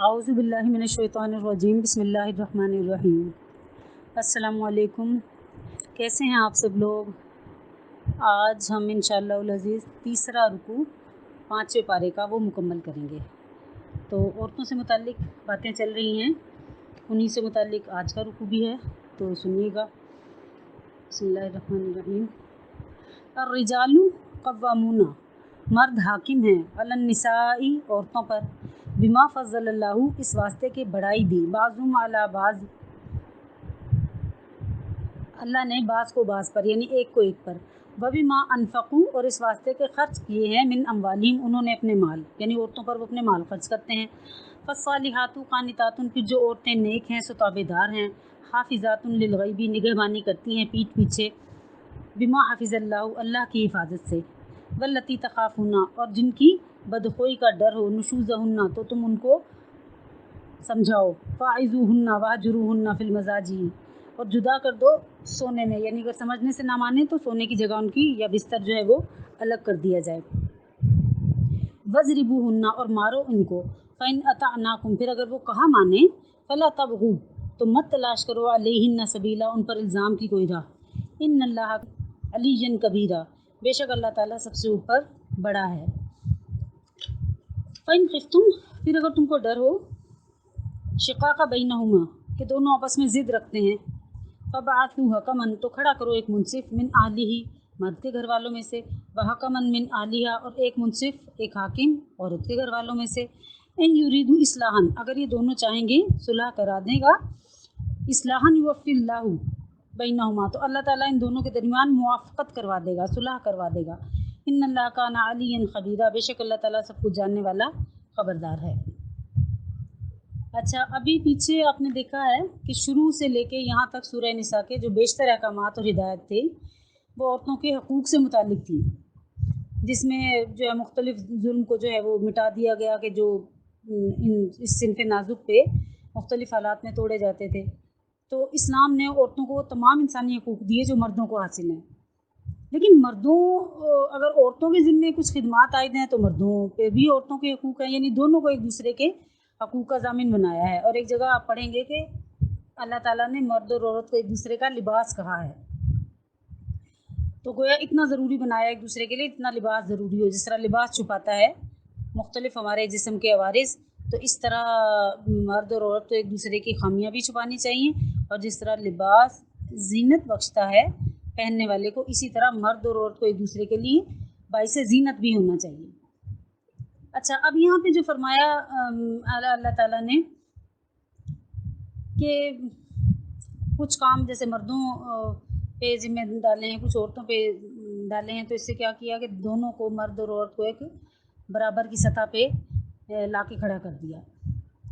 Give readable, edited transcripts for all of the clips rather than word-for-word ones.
اعوذ باللہ من الشیطان الرجیم، بسم اللہ الرحمن الرحیم۔ السلام علیکم، کیسے ہیں آپ سب لوگ؟ آج ہم انشاءاللہ العزیز تیسرا رکوع 5ویں پارے کا وہ مکمل کریں گے۔ تو عورتوں سے متعلق باتیں چل رہی ہیں، انہی سے متعلق آج کا رکوع بھی ہے، تو سنیے گا۔ بسم اللہ الرحمن الرحیم۔ الرجال قوامون، مرد حاکم ہیں، علی النساء، عورتوں پر، بما فضل اللہ، اس واسطے کہ بڑائی دی، بعضهم علی بعض، اللہ نے بعض کو بعض پر یعنی ایک کو ایک پر، وبما انفقوا، اور اس واسطے کہ خرچ کیے ہیں، من اموالہم، انہوں نے اپنے مال، یعنی عورتوں پر وہ اپنے مال خرچ کرتے ہیں۔ فالصالحات قانتات، پھر جو عورتیں نیک ہیں سو تابعدار ہیں، حافظات للغیب، نگہبانی کرتی ہیں پیٹھ پیچھے، بما حفظ اللہ، اللہ کی حفاظت سے، واللتی تخافون، اور جن کی بدخوئی کا ڈر ہو، نشوزہن، تو تم ان کو سمجھاؤ، فاعظوہن واہجروہن فی المضاجع، اور جدا کر دو سونے میں، یعنی اگر سمجھنے سے نہ مانے تو سونے کی جگہ ان کی یا بستر جو ہے وہ الگ کر دیا جائے۔ وَاضْرِبُوهُنَّ، اور مارو ان کو، فَإِنْ أَطَعْنَاكُمْ، پھر اگر وہ کہا مانے، فَلَا تَبْغُوا، تو مت تلاش کرو، عَلَيْهِنَّ سَبِيلًا، ان پر الزام کی کوئی راہ، إِنَّ اللَّهَ عَلِيٌّ كَبِيرٌ، بے شک اللہ تعالیٰ سب سے اوپر بڑا ہے۔ فَإِنْ خِفْتُمْ، پھر اگر تم کو ڈر ہو، شقاق بینہما، کہ دونوں آپس میں ضد رکھتے ہیں، فَبَعَثُوا حَكَمًا، تو کھڑا کرو ایک منصف، من اہلہ، مرد کے گھر والوں میں سے، وَحَكَمًا من اہلہا، اور ایک منصف ایک حاکم عورت کے گھر والوں میں سے، ان یریدوا اصلاحا، اگر یہ دونوں چاہیں گے صلح کرا دے گا، اصلاحا یوفی اللہ بینہما، تو اللہ تعالیٰ ان دونوں کے درمیان موافقت کروا دے گا، صلح کروا دے گا۔ ان اللہ کان علیا خبیرا، بے شک اللہ تعالیٰ سب کچھ جاننے والا خبردار ہے۔ اچھا، ابھی پیچھے آپ نے دیکھا ہے کہ شروع سے لے کے یہاں تک سورہ نساء کے جو بیشتر احکامات اور ہدایت تھے وہ عورتوں کے حقوق سے متعلق تھی، جس میں جو ہے مختلف ظلم کو جو ہے وہ مٹا دیا گیا کہ جو اس صنف نازک پہ مختلف حالات میں توڑے جاتے تھے۔ تو اسلام نے عورتوں کو تمام انسانی حقوق دیے جو مردوں کو حاصل ہیں، لیکن مردوں اگر عورتوں کے ذمے کچھ خدمات عائد ہیں تو مردوں پہ بھی عورتوں کے حقوق ہیں، یعنی دونوں کو ایک دوسرے کے حقوق کا ضامن بنایا ہے۔ اور ایک جگہ آپ پڑھیں گے کہ اللہ تعالیٰ نے مرد اور عورت کو ایک دوسرے کا لباس کہا ہے، تو گویا اتنا ضروری بنایا ایک دوسرے کے لیے، اتنا لباس ضروری ہو، جس طرح لباس چھپاتا ہے مختلف ہمارے جسم کے عوارض، تو اس طرح مرد اور عورت کو ایک دوسرے کی خامیاں بھی چھپانی چاہیے، اور جس طرح لباس زینت بخشتا ہے پہننے والے کو، اسی طرح مرد اور عورت کو ایک دوسرے کے لیے باعث زینت بھی ہونا چاہیے۔ اچھا، اب یہاں پہ جو فرمایا اللہ تعالیٰ نے کہ کچھ کام جیسے مردوں پہ ذمہ ڈالے ہیں، کچھ عورتوں پہ ڈالے ہیں، تو اس سے کیا کیا کہ دونوں کو، مرد اور عورت کو، ایک برابر کی سطح پہ لا کے کھڑا کر دیا۔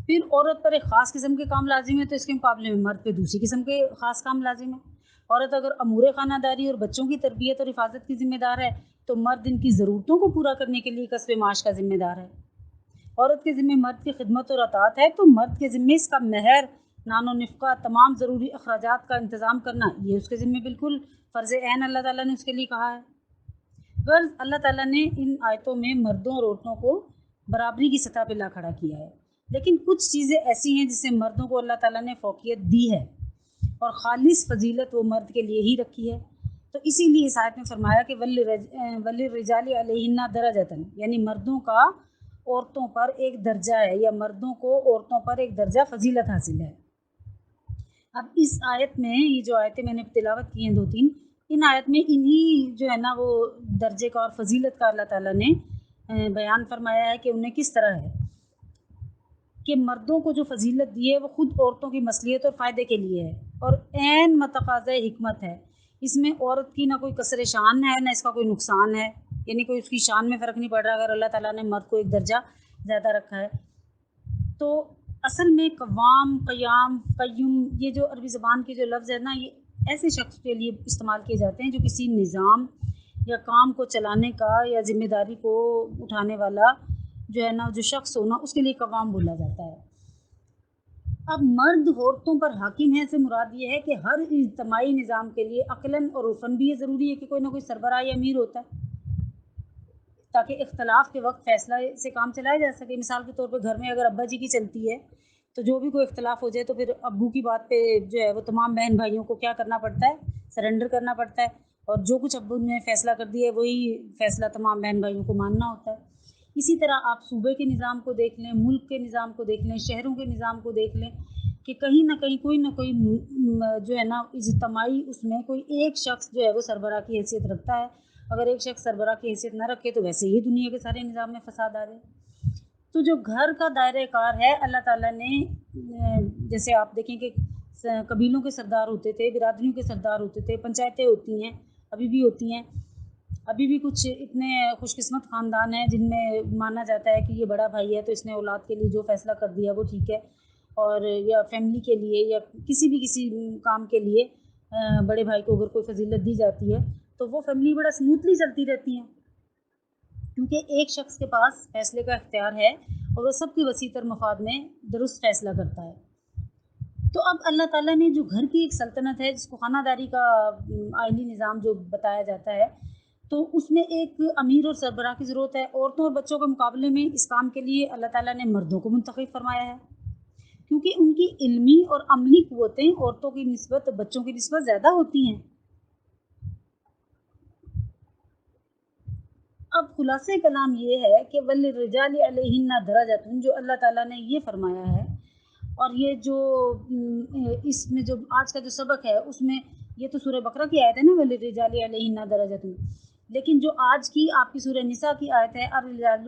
پھر عورت پر ایک خاص قسم کے کام لازم ہے، تو اس کے مقابلے میں مرد پہ دوسری قسم کے خاص کام لازم ہے۔ عورت اگر امور خانہ داری اور بچوں کی تربیت اور حفاظت کی ذمہ دار ہے، تو مرد ان کی ضرورتوں کو پورا کرنے کے لیے کسب معاش کا ذمہ دار ہے۔ عورت کے ذمہ مرد کی خدمت اور اطاعت ہے، تو مرد کے ذمہ اس کا مہر، نان و نفقہ، تمام ضروری اخراجات کا انتظام کرنا، یہ اس کے ذمہ بالکل فرض عین اللہ تعالیٰ نے اس کے لیے کہا ہے۔ غرض اللہ تعالیٰ نے ان آیتوں میں مردوں اور عورتوں کو برابری کی سطح پہ لا کھڑا کیا ہے، لیکن کچھ چیزیں ایسی ہیں جس سے مردوں کو اللہ تعالیٰ نے فوقیت دی ہے، اور خالص فضیلت وہ مرد کے لیے ہی رکھی ہے۔ تو اسی لیے اس آیت میں فرمایا کہ وَلِلرِّجَالِ عَلَيْهِنَّ دَرَجَةً، یعنی مردوں کا عورتوں پر ایک درجہ ہے، یا مردوں کو عورتوں پر ایک درجہ فضیلت حاصل ہے۔ اب اس آیت میں، یہ جو آیتیں میں نے تلاوت کی ہیں 2-3، ان آیت میں انہی جو ہے نا وہ درجے کا اور فضیلت کا اللہ تعالیٰ نے بیان فرمایا ہے کہ انہیں کس طرح ہے، کہ مردوں کو جو فضیلت دی ہے وہ خود عورتوں کی مصلحت اور فائدے کے لیے ہے، اور عین متقاضی حکمت ہے۔ اس میں عورت کی نہ کوئی کسر شان ہے، نہ اس کا کوئی نقصان ہے، یعنی کوئی اس کی شان میں فرق نہیں پڑ رہا اگر اللہ تعالیٰ نے مرد کو ایک درجہ زیادہ رکھا ہے۔ تو اصل میں قوام، قیام، قیوم، یہ جو عربی زبان کے جو لفظ ہے نا، یہ ایسے شخص کے لیے استعمال کیے جاتے ہیں جو کسی نظام یا کام کو چلانے کا یا ذمہ داری کو اٹھانے والا جو ہے نا، جو شخص ہونا، اس کے لیے قوام بولا جاتا ہے۔ اب مرد عورتوں پر حاکم ہے سے مراد یہ ہے کہ ہر اجتماعی نظام کے لیے عقلاً اور عرفاً بھی یہ ضروری ہے کہ کوئی نہ کوئی سربراہ یا امیر ہوتا ہے۔ تاکہ اختلاف کے وقت فیصلہ سے کام چلایا جا سکے۔ مثال کے طور پہ گھر میں اگر ابا جی کی چلتی ہے تو جو بھی کوئی اختلاف ہو جائے تو پھر ابو کی بات پہ جو ہے وہ تمام بہن بھائیوں کو کیا کرنا پڑتا ہے، سرنڈر کرنا پڑتا ہے، اور جو کچھ ابو نے فیصلہ کر دیا ہے وہی فیصلہ تمام بہن بھائیوں کو ماننا ہوتا ہے۔ اسی طرح آپ صوبے کے نظام کو دیکھ لیں، ملک کے نظام کو دیکھ لیں، شہروں کے نظام کو دیکھ لیں کہ کہیں نہ کہیں کوئی نہ کوئی جو ہے نا اجتماعی اس میں کوئی ایک شخص جو ہے وہ سربراہ کی حیثیت رکھتا ہے۔ اگر ایک شخص سربراہ کی حیثیت نہ رکھے تو ویسے ہی دنیا کے سارے نظام میں فساد آ جائے۔ تو جو گھر کا دائرۂ کار ہے اللہ تعالیٰ نے جیسے آپ دیکھیں کہ قبیلوں کے سردار ہوتے تھے، برادریوں کے سردار ہوتے تھے، پنچایتیں ہوتی ہیں، ابھی بھی ہوتی ہیں، ابھی بھی کچھ اتنے خوش قسمت خاندان ہیں جن میں مانا جاتا ہے کہ یہ بڑا بھائی ہے تو اس نے اولاد کے لیے جو فیصلہ کر دیا وہ ٹھیک ہے، اور یا فیملی کے لیے یا کسی کام کے لیے بڑے بھائی کو اگر کوئی فضیلت دی جاتی ہے تو وہ فیملی بڑا سموتھلی چلتی رہتی ہیں، کیونکہ ایک شخص کے پاس فیصلے کا اختیار ہے اور وہ سب کے وسیع تر مفاد میں درست فیصلہ کرتا ہے۔ تو اب اللہ تعالیٰ نے جو گھر کی ایک سلطنت ہے جس کو خانہ داری کا آئینی نظام جو بتایا جاتا ہے، تو اس میں ایک امیر اور سربراہ کی ضرورت ہے۔ عورتوں اور بچوں کے مقابلے میں اس کام کے لیے اللہ تعالیٰ نے مردوں کو منتخب فرمایا ہے، کیونکہ ان کی علمی اور عملی قوتیں عورتوں کی نسبت بچوں کی نسبت زیادہ ہوتی ہیں۔ اب خلاصہ کلام یہ ہے کہ وَلِلرِّجَالِ عَلَيْهِنَّ دَرَجَةٌ، جو اللہ تعالیٰ نے یہ فرمایا ہے، اور یہ جو اس میں جو آج کا جو سبق ہے اس میں یہ تو سورہ بقرہ کی آیت ہے نا، وَلِلرِّجَالِ عَلَيْهِنَّ دَرَجَةٌ، لیکن جو آج کی آپ کی سورہ نساء کی آیت ہے الرجال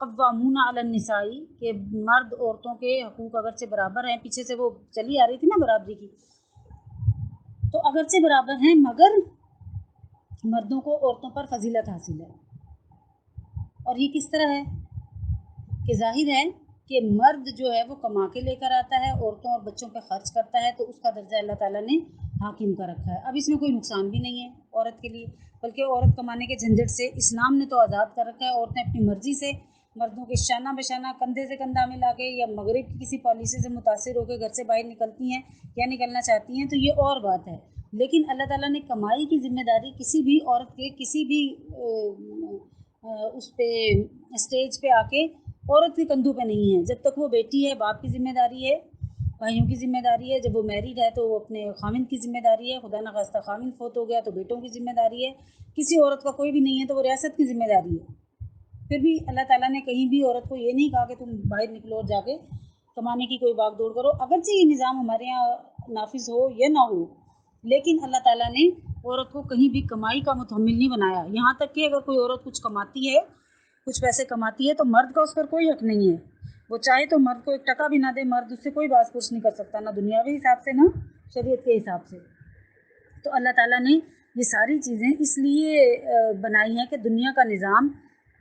قوامون علی النساء، کہ مرد عورتوں کے حقوق اگرچہ برابر ہیں، پیچھے سے وہ چلی آ رہی تھی نا برابری کی، تو اگرچہ برابر ہیں مگر مردوں کو عورتوں پر فضیلت حاصل ہے۔ اور یہ کس طرح ہے کہ ظاہر ہے کہ مرد جو ہے وہ کما کے لے کر آتا ہے، عورتوں اور بچوں پہ خرچ کرتا ہے، تو اس کا درجہ اللہ تعالیٰ نے حاکم کا رکھا ہے۔ اب اس میں کوئی نقصان بھی نہیں ہے عورت کے لیے، بلکہ عورت کمانے کے جھنجھٹ سے اسلام نے تو آزاد کر رکھا ہے۔ عورتیں اپنی مرضی سے مردوں کے شانہ بشانہ کندھے سے کندھا ملا کے یا مغرب کی کسی پالیسی سے متاثر ہو کے گھر سے باہر نکلتی ہیں یا نکلنا چاہتی ہیں تو یہ اور بات ہے، لیکن اللہ تعالیٰ نے کمائی کی ذمہ داری کسی بھی عورت کے کسی بھی اس پہ اسٹیج پہ آ کے عورت کے کندھوں پہ نہیں ہے۔ جب تک وہ بیٹی ہے باپ کی ذمہ داری ہے، بھائیوں کی ذمہ داری ہے، جب وہ میریڈ ہے تو وہ اپنے خامند کی ذمہ داری ہے، خدا نخواستہ خامند فوت ہو گیا تو بیٹوں کی ذمہ داری ہے، کسی عورت کا کوئی بھی نہیں ہے تو وہ ریاست کی ذمہ داری ہے۔ پھر بھی اللہ تعالیٰ نے کہیں بھی عورت کو یہ نہیں کہا کہ تم باہر نکلو اور جا کے کمانے کی کوئی باغ دوڑ کرو، اگرچہ یہ نظام ہمارے یہاں نافذ ہو یا نہ ہو، لیکن اللہ تعالیٰ نے عورت کو کہیں بھی کمائی کا متحمل نہیں بنایا۔ یہاں تک کہ اگر کوئی عورت کچھ کماتی ہے، کچھ پیسے کماتی ہے تو مرد کا اس پر کوئی حق نہیں ہے، وہ چاہے تو مرد کو ایک ٹکا بھی نہ دے، مرد اس سے کوئی باز پرس نہیں کر سکتا، نہ دنیاوی حساب سے نہ شریعت کے حساب سے۔ تو اللہ تعالیٰ نے یہ ساری چیزیں اس لیے بنائی ہیں کہ دنیا کا نظام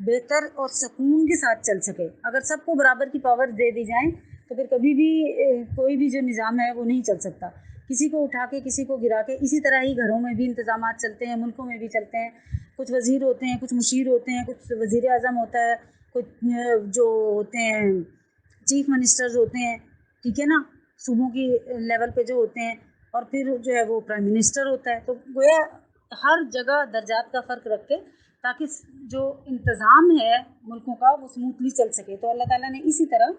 بہتر اور سکون کے ساتھ چل سکے۔ اگر سب کو برابر کی پاور دے دی جائیں تو پھر کبھی بھی کوئی بھی جو نظام ہے وہ نہیں چل سکتا، کسی کو اٹھا کے کسی کو گرا کے۔ اسی طرح ہی گھروں میں بھی انتظامات چلتے ہیں، ملکوں میں بھی چلتے ہیں، کچھ وزیر ہوتے ہیں، کچھ مشیر ہوتے ہیں، کچھ وزیر اعظم ہوتا ہے، کچھ جو ہوتے ہیں چیف منسٹرز ہوتے ہیں، ٹھیک ہے نا، صوبوں کی لیول پہ جو ہوتے ہیں، اور پھر جو ہے وہ پرائم منسٹر ہوتا ہے۔ تو گویا ہر جگہ درجات کا فرق رکھ کے تاکہ جو انتظام ہے ملکوں کا وہ سموتھلی چل سکے، تو اللہ تعالیٰ نے اسی طرح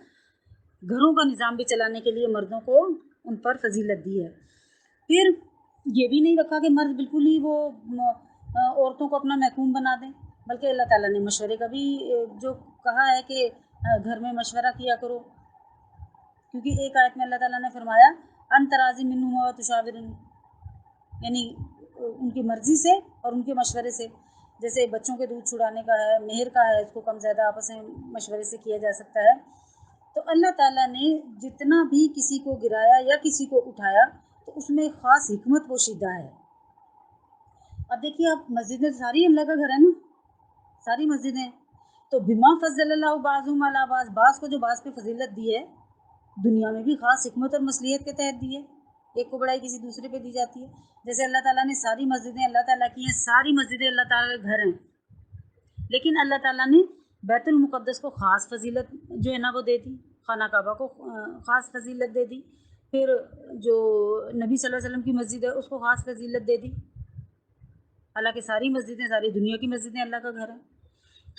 گھروں کا نظام بھی چلانے کے لیے مردوں کو ان پر فضیلت دی ہے۔ پھر یہ بھی نہیں رکھا کہ مرد بالکل ہی وہ عورتوں کو اپنا محکوم بنا دیں، بلکہ اللہ تعالیٰ نے مشورے کا بھی جو کہا ہے کہ گھر میں مشورہ کیا کرو، کیونکہ ایک آیت میں اللہ تعالیٰ نے فرمایا ان تراضی منہم و تشاورن، یعنی ان کی مرضی سے اور ان کے مشورے سے، جیسے بچوں کے دودھ چھڑانے کا ہے، مہر کا ہے، اس کو کم زیادہ آپس میں مشورے سے کیا جا سکتا ہے۔ تو اللہ تعالیٰ نے جتنا بھی کسی کو گرایا یا کسی کو اٹھایا تو اس میں خاص حکمت پوشیدہ ہے۔ اب دیکھیے آپ مسجدیں ساری اللہ کا گھر ہے نا، ساری مسجدیں، تو بما فضل اللہ بعضهم علی بعض، بعض کو جو بعض پہ فضیلت دی ہے دنیا میں بھی خاص حکمت اور مصلحت کے تحت دی ہے، ایک کو بڑائی کسی دوسرے پہ دی جاتی ہے۔ جیسے اللہ تعالیٰ نے ساری مسجدیں اللہ تعالیٰ کی ہیں، ساری مسجدیں اللہ تعالیٰ کے گھر ہیں، لیکن اللہ تعالیٰ نے بیت المقدس کو خاص فضیلت جو ہے نا وہ دے دی، خانہ کعبہ کو خاص فضیلت دے دی، پھر جو نبی صلی اللہ علیہ وسلم کی مسجد ہے اس کو خاص فضیلت دے دی، حالانکہ ساری مسجدیں، ساری دنیا کی مسجدیں اللہ کا گھر ہے۔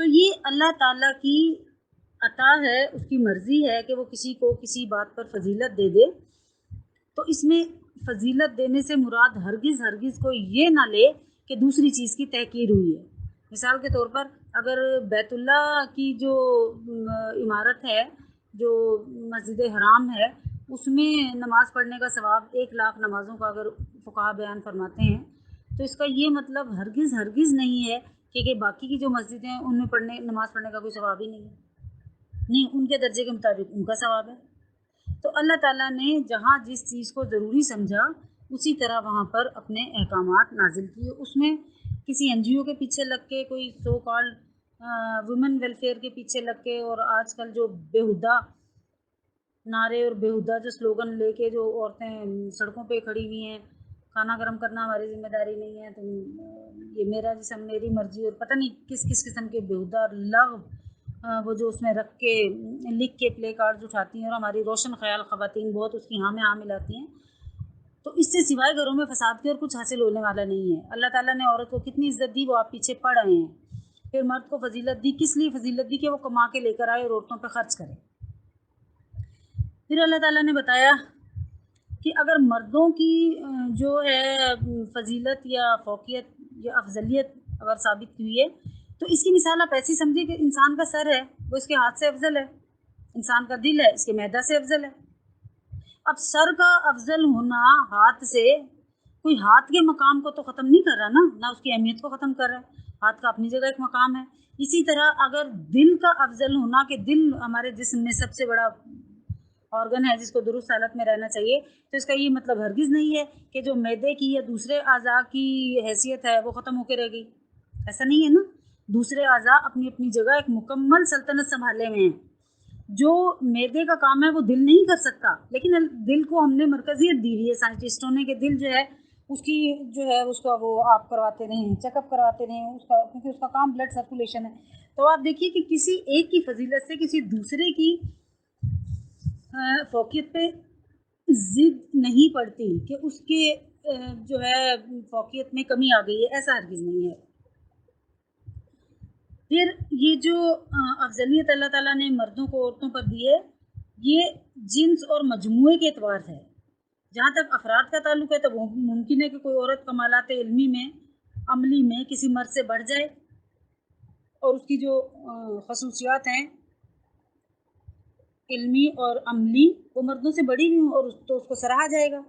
تو یہ اللہ تعالیٰ کی عطا ہے، اس کی مرضی ہے کہ وہ کسی کو کسی بات پر فضیلت دے دے، تو اس میں فضیلت دینے سے مراد ہرگز کو یہ نہ لے کہ دوسری چیز کی تحقیر ہوئی ہے۔ مثال کے طور پر اگر بیت اللہ کی جو عمارت ہے، جو مسجد حرام ہے، اس میں نماز پڑھنے کا ثواب 1,00,000 نمازوں کا اگر فقہا بیان فرماتے ہیں، تو اس کا یہ مطلب ہرگز نہیں ہے کہ باقی کی جو مسجدیں ہیں ان میں نماز پڑھنے کا کوئی ثواب ہی نہیں ہے، نہیں، ان کے درجے کے مطابق ان کا ثواب ہے۔ تو اللہ تعالیٰ نے جہاں جس چیز کو ضروری سمجھا اسی طرح وہاں پر اپنے احکامات نازل کیے۔ اس میں کسی این جی او کے پیچھے لگ کے، کوئی سو کالڈ وومن ویلفیئر کے پیچھے لگ کے، اور آج کل جو بیہودہ نعرے اور بیہودہ جو سلوگن لے کے جو عورتیں سڑکوں پہ کھڑی ہوئی ہیں، کھانا گرم کرنا ہماری ذمہ داری نہیں ہے، تو یہ میرا جسم میری مرضی، اور پتہ نہیں کس قسم کے بیہودہ لغو وہ جو اس میں رکھ کے لکھ کے پلے کارڈز اٹھاتی ہیں، اور ہماری روشن خیال خواتین بہت اس کی ہاں میں ہاں ملاتی ہیں۔ تو اس سے سوائے گھروں میں فساد کے اور کچھ حاصل ہونے والا نہیں ہے۔ اللہ تعالیٰ نے عورت کو کتنی عزت دی، وہ آپ پیچھے پڑ رہے ہیں۔ پھر مرد کو فضیلت دی، کس لیے فضیلت دی؟ کہ وہ کما کے لے کر آئے اور عورتوں پہ خرچ کرے۔ پھر اللہ تعالیٰ نے بتایا کہ اگر مردوں کی جو ہے فضیلت یا فوقیت یا افضلیت اگر ثابت ہوئی ہے، تو اس کی مثال آپ ایسی سمجھیں کہ انسان کا سر ہے وہ اس کے ہاتھ سے افضل ہے، انسان کا دل ہے اس کے معدہ سے افضل ہے۔ اب سر کا افضل ہونا ہاتھ سے کوئی ہاتھ کے مقام کو تو ختم نہیں کر رہا نا، نہ اس کی اہمیت کو ختم کر رہا ہے، ہاتھ کا اپنی جگہ ایک مقام ہے۔ اسی طرح اگر دل کا افضل ہونا، کہ دل ہمارے جسم میں سب سے بڑا آرگن ہے جس کو درست حالت میں رہنا چاہیے، تو اس کا یہ مطلب ہرگز نہیں ہے کہ جو معدے کی یا دوسرے اعضاء کی حیثیت ہے وہ ختم ہو کے رہ گئی، ایسا نہیں ہے نا۔ دوسرے اعضاء اپنی اپنی جگہ ایک مکمل سلطنت سنبھالے ہوئے ہیں۔ جو معدے کا کام ہے وہ دل نہیں کر سکتا، لیکن دل کو ہم نے مرکزیت دی ہوئی ہے سائنٹسٹوں نے، کہ دل جو ہے اس کی جو ہے اس کا وہ آپ کرواتے رہیں، چیک اپ کرواتے رہیں اس کا، کیونکہ اس کا کام بلڈ سرکولیشن ہے۔ تو آپ دیکھیے کہ کسی ایک کی فضیلت سے کسی دوسرے کی فوقیت پہ ضد نہیں پڑتی کہ اس کے جو ہے فوقیت میں کمی آ گئی ہے، ایسا ہرگز نہیں ہے۔ پھر یہ جو افضلیت اللہ تعالیٰ نے مردوں کو عورتوں پر دی ہے، یہ جنس اور مجموعے کے اعتبار سے ہے۔ جہاں تک افراد کا تعلق ہے تو وہ ممکن ہے کہ کوئی عورت کمالات علمی میں، عملی میں کسی مرد سے بڑھ جائے، اور اس کی جو خصوصیات ہیں علمی اور عملی وہ مردوں سے بڑی ہوں، اور تو اس کو سراہا جائے گا۔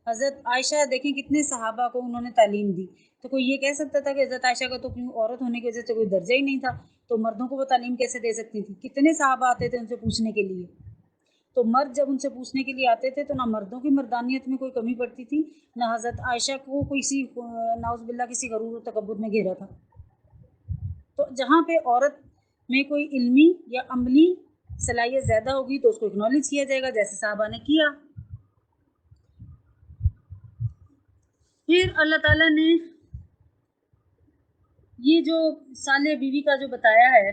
حضرت عائشہ دیکھیں کتنے صحابہ کو انہوں نے تعلیم دی، تو کوئی یہ کہہ سکتا تھا کہ حضرت عائشہ کا تو عورت ہونے کی وجہ سے کوئی درجہ ہی نہیں تھا، تو مردوں کو وہ تعلیم کیسے دے سکتی تھی؟ کتنے صحابہ آتے تھے ان سے پوچھنے کے لیے، تو مرد جب ان سے پوچھنے کے لیے آتے تھے تو نہ مردوں کی مردانیت میں کوئی کمی پڑتی تھی، نہ حضرت عائشہ کو نعوذ باللہ کسی غرور و تکبر نے گھیرا تھا۔ تو جہاں پہ عورت میں کوئی علمی یا عملی صلاحیت زیادہ ہوگی تو اس کو اکنالج کیا جائے گا، جیسے صحابہ نے کیا۔ پھر اللہ تعالیٰ نے یہ جو صالح بیوی کا جو بتایا ہے،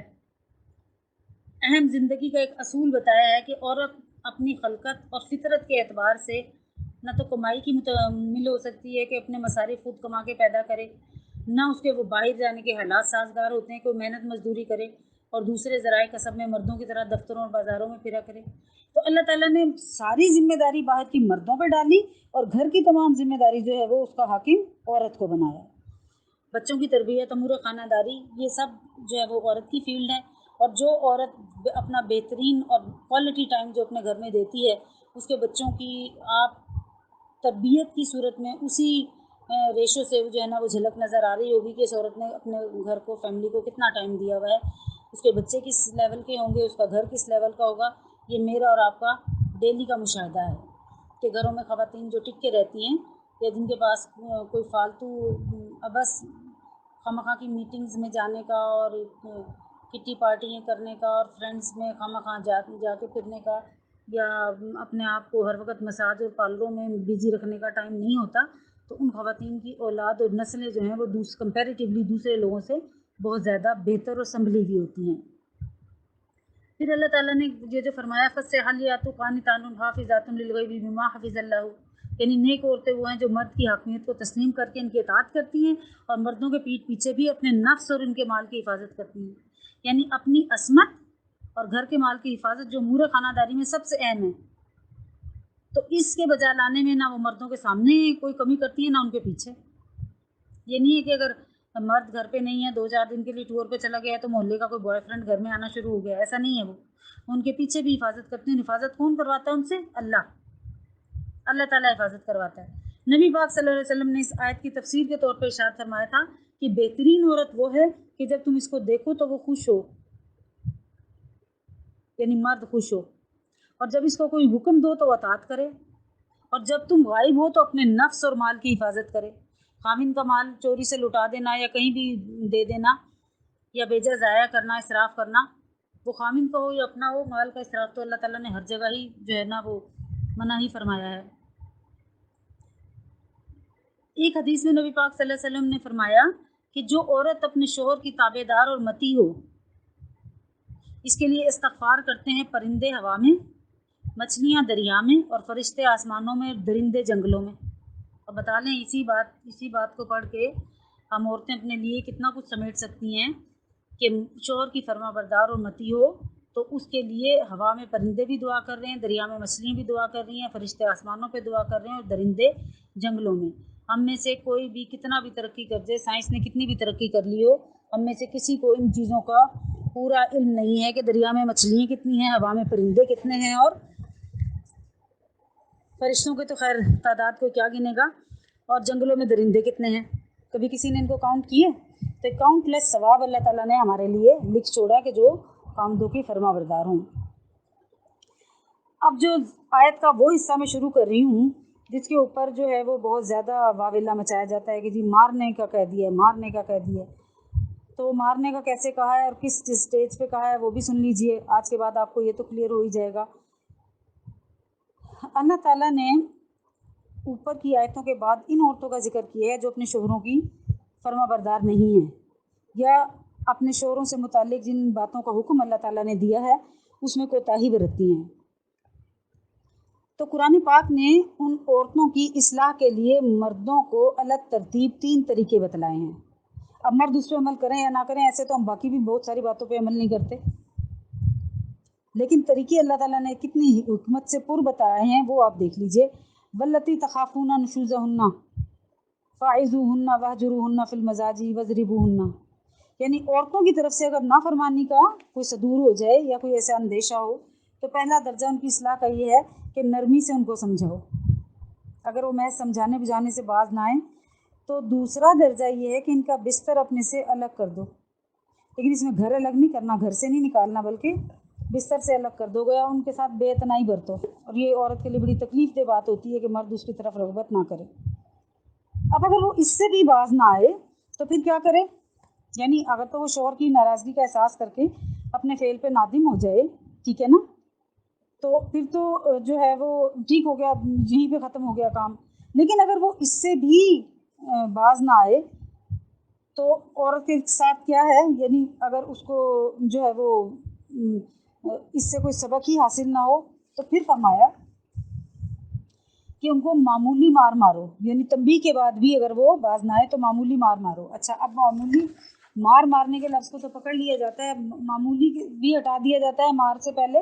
اہم زندگی کا ایک اصول بتایا ہے کہ عورت اپنی خلقت اور فطرت کے اعتبار سے نہ تو کمائی کی متحمل ہو سکتی ہے کہ اپنے مصارف خود کما کے پیدا کرے، نہ اس کے وہ باہر جانے کے حالات سازگار ہوتے ہیں، کوئی محنت مزدوری کرے اور دوسرے ذرائع کسب میں مردوں کی طرح دفتروں اور بازاروں میں پھرا کرے۔ تو اللہ تعالیٰ نے ساری ذمہ داری باہر کی مردوں پہ ڈالی، اور گھر کی تمام ذمہ داری جو ہے وہ اس کا حاکم عورت کو بنایا۔ بچوں کی تربیت، امور خانہ داری، یہ سب جو ہے وہ عورت کی فیلڈ ہے، اور جو عورت اپنا بہترین اور کوالٹی ٹائم جو اپنے گھر میں دیتی ہے، اس کے بچوں کی آپ تربیت کی صورت میں اسی ریشو سے جو ہے نا وہ جھلک نظر آ رہی ہوگی کہ اس عورت نے اپنے گھر کو، فیملی کو کتنا ٹائم دیا ہوا ہے، اس کے بچے کس لیول کے ہوں گے، اس کا گھر کس لیول کا ہوگا۔ یہ میرا اور آپ کا ڈیلی کا مشاہدہ ہے کہ گھروں میں خواتین جو ٹک کے رہتی ہیں، یا جن کے پاس کوئی فالتو بس خواہ کی میٹنگز میں جانے کا اور کٹی پارٹیاں کرنے کا اور فرینڈز میں خواہ جا کے پھرنے کا، یا اپنے آپ کو ہر وقت مساج اور پارلروں میں بزی رکھنے کا ٹائم نہیں ہوتا، تو ان خواتین کی اولاد اور نسلیں جو ہیں وہ کمپیریٹیولی دوسرے لوگوں سے بہت زیادہ بہتر اور سنبھلی ہوئی ہوتی ہیں۔ پھر اللہ تعالیٰ نے یہ جو فرمایا فَالصَّالِحَاتُ قَانِتَاتٌ حَافِظَاتٌ لِلْغَیْبِ بِمَا حَفِظَ اللَّهُ، یعنی نیک عورتیں وہ ہیں جو مرد کی حاکمیت کو تسلیم کر کے ان کی اطاعت کرتی ہیں، اور مردوں کے پیٹھ پیچھے بھی اپنے نفس اور ان کے مال کی حفاظت کرتی ہیں۔ یعنی اپنی عصمت اور گھر کے مال کی حفاظت جو امور خانہ داری میں سب سے اہم ہے، تو اس کے بجا لانے میں نہ وہ مردوں کے سامنے کوئی کمی کرتی ہیں نہ ان کے پیچھے۔ یہ نہیں ہے کہ اگر مرد گھر پہ نہیں ہے 2-4 دن کے لیے ٹور پہ چلا گیا ہے تو محلے کا کوئی بوائے فرینڈ گھر میں آنا شروع ہو گیا، ایسا نہیں ہے۔ وہ ان کے پیچھے بھی حفاظت کرتی ہیں۔ حفاظت کون کرواتا ہے ان سے؟ اللہ تعالیٰ حفاظت کرواتا ہے۔ نبی پاک صلی اللہ علیہ وسلم نے اس آیت کی تفسیر کے طور پہ ارشاد فرمایا تھا کہ بہترین عورت وہ ہے کہ جب تم اس کو دیکھو تو وہ خوش ہو، یعنی مرد خوش ہو، اور جب اس کو کوئی حکم دو تو اطاعت کرے، اور جب تم غائب ہو تو اپنے نفس اور مال کی حفاظت کرے۔ خاوند کا مال چوری سے لٹا دینا یا کہیں بھی دے دینا یا بیجا ضائع کرنا، اسراف کرنا، وہ خاوند کا ہو یا اپنا ہو، مال کا اسراف تو اللہ تعالیٰ نے ہر جگہ ہی جو ہے نا وہ منع ہی فرمایا ہے۔ ایک حدیث میں نبی پاک صلی اللہ علیہ وسلم نے فرمایا کہ جو عورت اپنے شوہر کی تابع دار اور مطیع ہو، اس کے لیے استغفار کرتے ہیں پرندے ہوا میں، مچھلیاں دریا میں، اور فرشتے آسمانوں میں، اور درندے جنگلوں میں۔ اب بتا لیں اسی بات کو پڑھ کے ہم عورتیں اپنے لیے کتنا کچھ سمیٹ سکتی ہیں کہ شوہر کی فرما بردار اور مطیع ہو تو اس کے لیے ہوا میں پرندے بھی دعا کر رہے ہیں، دریا میں مچھلیاں بھی دعا کر رہی ہیں، فرشتے آسمانوں پہ دعا کر رہے ہیں، اور درندے جنگلوں میں۔ ہم میں سے کوئی بھی کتنا بھی ترقی کر جائے، سائنس نے کتنی بھی ترقی کر لی ہو، ہم میں سے کسی کو ان چیزوں کا پورا علم نہیں ہے کہ دریا میں مچھلیاں کتنی ہیں، ہوا میں پرندے کتنے ہیں، اور فرشتوں کے تو خیر تعداد کو کیا گنے گا، اور جنگلوں میں درندے کتنے ہیں، کبھی کسی نے ان کو کاؤنٹ کیے؟ تو کاؤنٹ لیس ثواب اللہ تعالیٰ نے ہمارے لیے لکھ چھوڑا کہ جو خامدوں کی فرما بردار ہوں۔ اب جو آیت کا وہ حصہ میں شروع کر رہی ہوں جس کے اوپر جو ہے وہ بہت زیادہ واویلا مچایا جاتا ہے کہ جی مارنے کا کہہ دیا ہے، مارنے کا کہہ دیا ہے، تو مارنے کا کیسے کہا ہے اور کس اسٹیج پہ کہا ہے وہ بھی سن لیجئے، آج کے بعد آپ کو یہ تو کلیئر ہو ہی جائے گا۔ اللہ تعالیٰ نے اوپر کی آیتوں کے بعد ان عورتوں کا ذکر کیا ہے جو اپنے شوہروں کی فرما بردار نہیں ہیں، یا اپنے شوہروں سے متعلق جن باتوں کا حکم اللہ تعالیٰ نے دیا ہے اس میں کوتاہی برتتی ہیں۔ تو قرآن پاک نے ان عورتوں کی اصلاح کے لیے مردوں کو الگ ترتیب 3 طریقے بتلائے ہیں۔ اب مرد اس پہ عمل کریں یا نہ کریں، ایسے تو ہم باقی بھی بہت ساری باتوں پہ عمل نہیں کرتے، لیکن طریقے اللہ تعالیٰ نے کتنی حکمت سے پر بتائے ہیں وہ آپ دیکھ لیجئے۔ واللتی تخافون نشوزہن فاعظوہن واہجروہن فی المضاجع واضربوہن، یعنی عورتوں کی طرف سے اگر نافرمانی کا کوئی صدور ہو جائے یا کوئی ایسا اندیشہ ہو تو پہلا درجہ ان کی اصلاح کا یہ ہے کہ نرمی سے ان کو سمجھاؤ، اگر وہ محض سمجھانے بجھانے سے باز نہ آئیں تو دوسرا درجہ یہ ہے کہ ان کا بستر اپنے سے الگ کر دو، لیکن اس میں گھر الگ نہیں کرنا، گھر سے نہیں نکالنا، بلکہ بستر سے الگ کر دو، گیا ان کے ساتھ بے اتنائی برتو، اور یہ عورت کے لیے بڑی تکلیف دہ بات ہوتی ہے کہ مرد اس کی طرف رغبت نہ کرے۔ اب اگر وہ اس سے بھی باز نہ آئے تو پھر کیا کرے؟ یعنی اگر تو وہ شوہر کی ناراضگی کا احساس کر کے اپنے فعل پہ نادم ہو جائے، ٹھیک ہے نا، تو پھر تو جو ہے وہ ٹھیک ہو گیا، یہیں پہ ختم ہو گیا کام۔ لیکن اگر وہ اس سے بھی باز نہ آئے تو عورت کے ساتھ کیا ہے، یعنی اگر اس کو جو ہے وہ اس سے کوئی سبق ہی حاصل نہ ہو تو پھر فرمایا کہ ان کو معمولی مار مارو، یعنی تنبیہ کے بعد بھی اگر وہ باز نہ آئے تو معمولی مار مارو۔ اچھا، اب معمولی مار مارنے کے لفظ کو تو پکڑ لیا جاتا ہے، معمولی بھی ہٹا دیا جاتا ہے مار سے پہلے،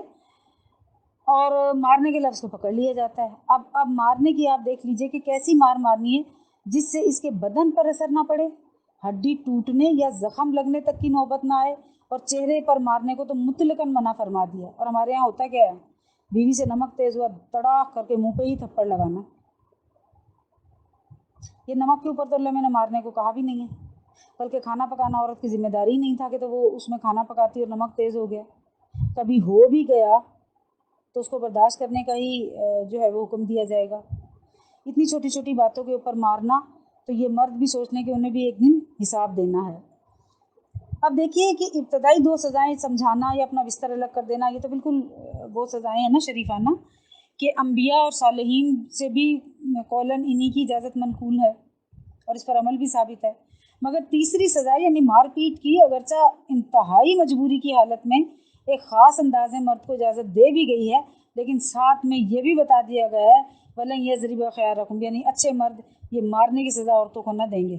اور مارنے کے لفظ کو پکڑ لیا جاتا ہے۔ اب مارنے کی آپ دیکھ لیجئے کہ کیسی مار مارنی ہے جس سے اس کے بدن پر اثر نہ پڑے، ہڈی ٹوٹنے یا زخم لگنے تک کی نوبت نہ آئے، اور چہرے پر مارنے کو تو مطلقاً منع فرما دیا۔ اور ہمارے یہاں ہوتا کیا ہے، بیوی سے نمک تیز ہوا تڑاک کر کے منہ پہ ہی تھپڑ لگانا۔ یہ نمک کے اوپر تو اللہ میں نے مارنے کو کہا بھی نہیں ہے، بلکہ کھانا پکانا عورت کی ذمہ داری نہیں تھا کہ تو وہ اس میں کھانا پکاتی اور نمک تیز ہو گیا، کبھی ہو بھی گیا تو اس کو برداشت کرنے کا ہی جو ہے وہ حکم دیا جائے گا۔ اتنی چھوٹی چھوٹی باتوں کے اوپر مارنا، تو یہ مرد بھی سوچ لیں کہ انہیں بھی ایک دن حساب دینا ہے۔ اب دیکھیے کہ ابتدائی 2 سزائیں سمجھانا یا اپنا بستر الگ کر دینا، یہ تو بالکل وہ سزائیں ہیں نا شریفانہ کہ انبیاء اور صالحین سے بھی قولاً انہی کی اجازت منقول ہے اور اس پر عمل بھی ثابت ہے، مگر تیسری سزا یعنی مار پیٹ کی اگرچہ انتہائی مجبوری کی حالت میں ایک خاص انداز میں مرد کو اجازت دے بھی گئی ہے، لیکن ساتھ میں یہ بھی بتا دیا گیا ہے وَلَن يَضْرِبَ خِيَارَكُمْ، یعنی اچھے مرد یہ مارنے کی سزا عورتوں کو نہ دیں گے۔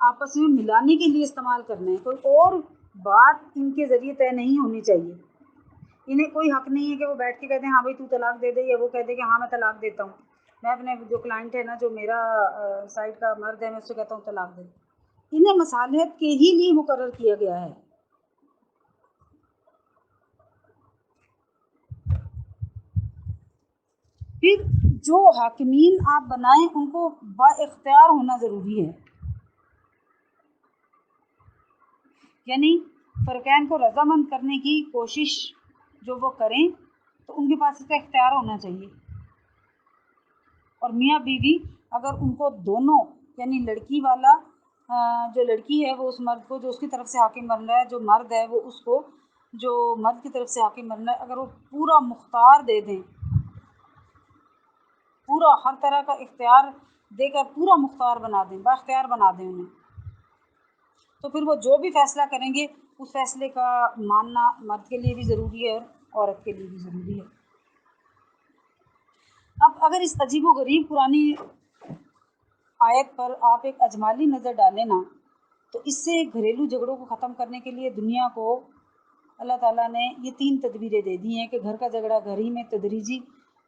آپس میں ملانے کے لیے استعمال کرنا ہے، کوئی اور بات ان کے ذریعے طے نہیں ہونی چاہیے۔ انہیں کوئی حق نہیں ہے کہ وہ بیٹھ کے کہتے ہیں ہاں بھائی تو طلاق دے دے، یا وہ کہتے ہیں کہ ہاں میں طلاق دیتا ہوں۔ میں اپنے جو کلائنٹ ہے نا، جو میرا سائڈ کا مرد ہے، میں اس سے کہتا ہوں طلاق دے۔ انہیں مصالحت کے ہی لیے مقرر کیا گیا ہے۔ پھر جو حاکمین آپ بنائیں ان کو با اختیار ہونا ضروری ہے، یعنی فرقین کو رضامند کرنے کی کوشش جو وہ کریں تو ان کے پاس اس کا اختیار ہونا چاہیے۔ اور میاں بیوی اگر ان کو دونوں، یعنی لڑکی والا جو لڑکی ہے وہ اس مرد کو جو اس کی طرف سے حاکم بن رہا ہے، جو مرد ہے وہ اس کو جو مرد کی طرف سے حاکم بن رہا ہے، اگر وہ پورا مختار دے دیں، پورا ہر طرح کا اختیار دے کر پورا مختار بنا دیں، با اختیار بنا دیں انہیں، تو پھر وہ جو بھی فیصلہ کریں گے اس فیصلے کا ماننا مرد کے لیے بھی ضروری ہے اور عورت کے لیے بھی ضروری ہے۔ اب اگر اس عجیب و غریب قرآنی آیت پر آپ ایک اجمالی نظر ڈالیں نا، تو اس سے گھریلو جھگڑوں کو ختم کرنے کے لیے دنیا کو اللہ تعالیٰ نے یہ 3 تدبیریں دے دی ہیں کہ گھر کا جھگڑا گھر ہی میں تدریجی